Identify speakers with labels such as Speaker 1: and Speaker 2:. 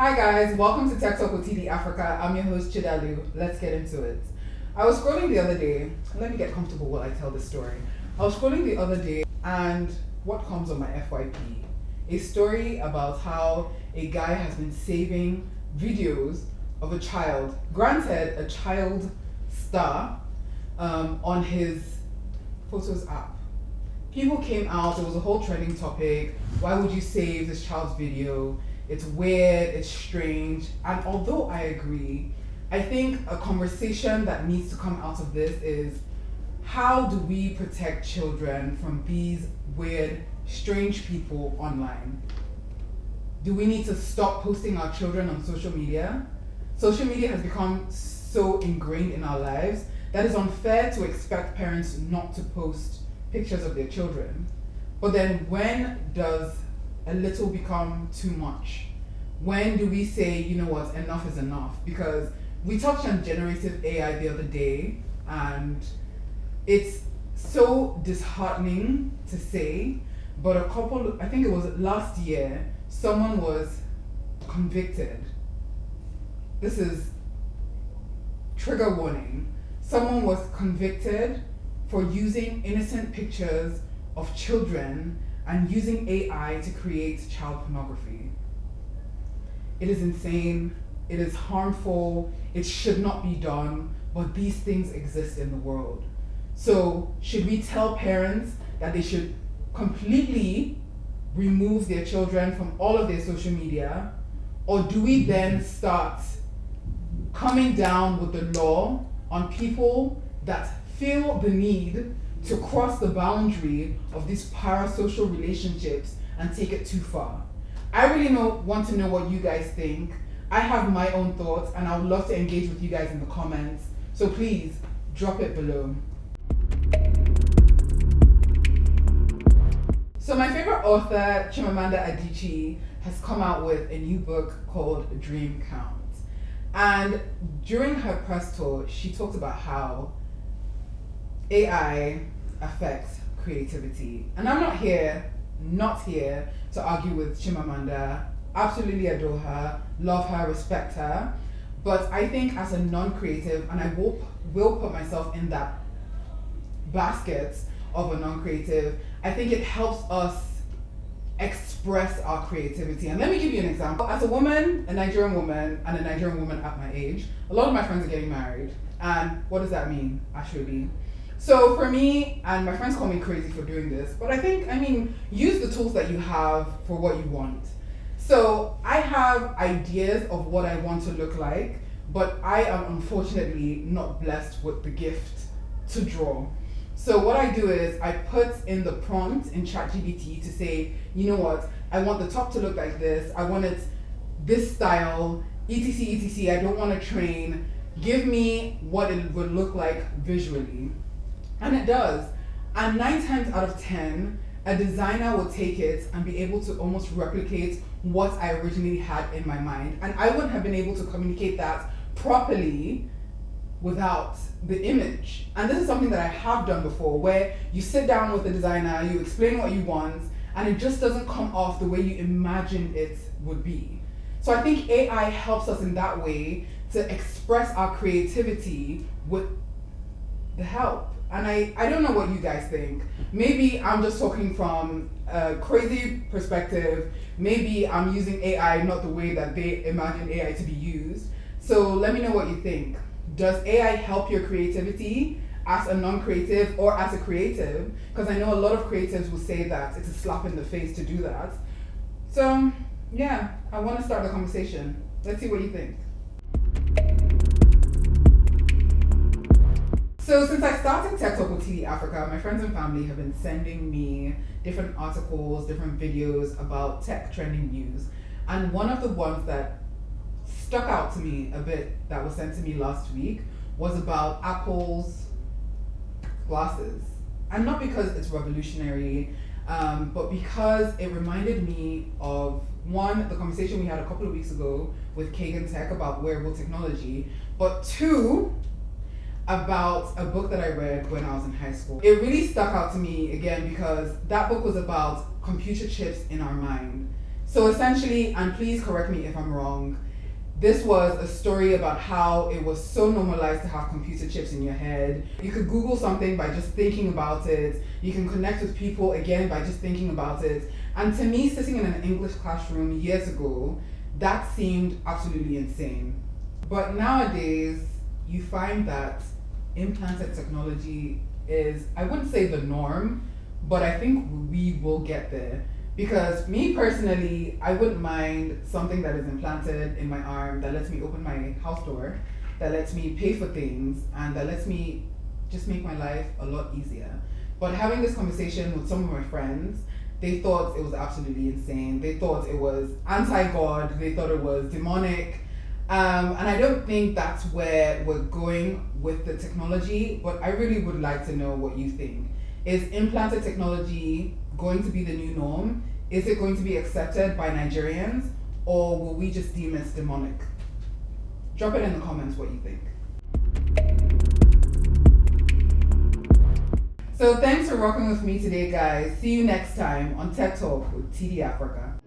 Speaker 1: Hi guys, welcome to Tech Talk with TD Africa. I'm your host Chidalu. Let's get into it. I was scrolling the other day. Let me get comfortable while I tell this story. I was scrolling the other day and what comes on my FYP? A story about how a guy has been saving videos of a child, granted a child star, on his Photos app. People came out, it was a whole trending topic. Why would you save this child's video? It's weird, it's strange. And although I agree, I think a conversation that needs to come out of this is how do we protect children from these weird, strange people online? Do we need to stop posting our children on social media? Social media has become so ingrained in our lives that it's unfair to expect parents not to post pictures of their children. But then when does a little become too much? When do we say, you know what, enough is enough? Because we touched on generative AI the other day, and it's so disheartening to say, but I think it was last year, someone was convicted. This is trigger warning. Someone was convicted for using innocent pictures of children and using AI to create child pornography. It is insane, it is harmful, it should not be done, but these things exist in the world. So should we tell parents that they should completely remove their children from all of their social media? Or do we then start coming down with the law on people that feel the need to cross the boundary of these parasocial relationships and take it too far? I really want to know what you guys think. I have my own thoughts and I would love to engage with you guys in the comments. So please drop it below. So my favorite author, Chimamanda Adichie, has come out with a new book called Dream Count. And during her press tour, she talked about how AI affects creativity. And I'm not here to argue with Chimamanda. Absolutely adore her, love her, respect her. But I think as a non-creative, and I will put myself in that basket of a non-creative, I think it helps us express our creativity. And let me give you an example. As a woman, a Nigerian woman, and a Nigerian woman at my age, a lot of my friends are getting married. And what does that mean, actually? So for me, and my friends call me crazy for doing this, but use the tools that you have for what you want. So I have ideas of what I want to look like, but I am unfortunately not blessed with the gift to draw. So what I do is I put in the prompt in ChatGPT to say, you know what, I want the top to look like this, I want it this style, etc, I don't want to train, give me what it would look like visually. And it does. And 9 times out of 10, a designer will take it and be able to almost replicate what I originally had in my mind. And I wouldn't have been able to communicate that properly without the image. And this is something that I have done before, where you sit down with the designer, you explain what you want, and it just doesn't come off the way you imagined it would be. So I think AI helps us in that way to express our creativity with the help. And I don't know what you guys think. Maybe I'm just talking from a crazy perspective. Maybe I'm using AI not the way that they imagine AI to be used. So let me know what you think. Does AI help your creativity as a non-creative or as a creative? Because I know a lot of creatives will say that it's a slap in the face to do that. So yeah, I want to start the conversation. Let's see what you think. So since I started Tech Talk with TD Africa, my friends and family have been sending me different articles, different videos about tech trending news. And one of the ones that stuck out to me a bit that was sent to me last week was about Apple's glasses. And not because it's revolutionary, but because it reminded me of, one, the conversation we had a couple of weeks ago with Kagan Tech about wearable technology, but two, about a book that I read when I was in high school. It really stuck out to me again because that book was about computer chips in our mind. So essentially, and please correct me if I'm wrong, this was a story about how it was so normalized to have computer chips in your head. You could Google something by just thinking about it. You can connect with people again by just thinking about it. And to me, sitting in an English classroom years ago, that seemed absolutely insane. But nowadays, you find that implanted technology is, I wouldn't say the norm, but I think we will get there. Because me personally, I wouldn't mind something that is implanted in my arm that lets me open my house door, that lets me pay for things, and that lets me just make my life a lot easier. But having this conversation with some of my friends, they thought it was absolutely insane. They thought it was anti-God. They thought it was demonic. And I don't think that's where we're going with the technology, but I really would like to know what you think. Is implanted technology going to be the new norm? Is it going to be accepted by Nigerians, or will we just deem it demonic? Drop it in the comments what you think. So thanks for rocking with me today, guys. See you next time on Tech Talk with TD Africa.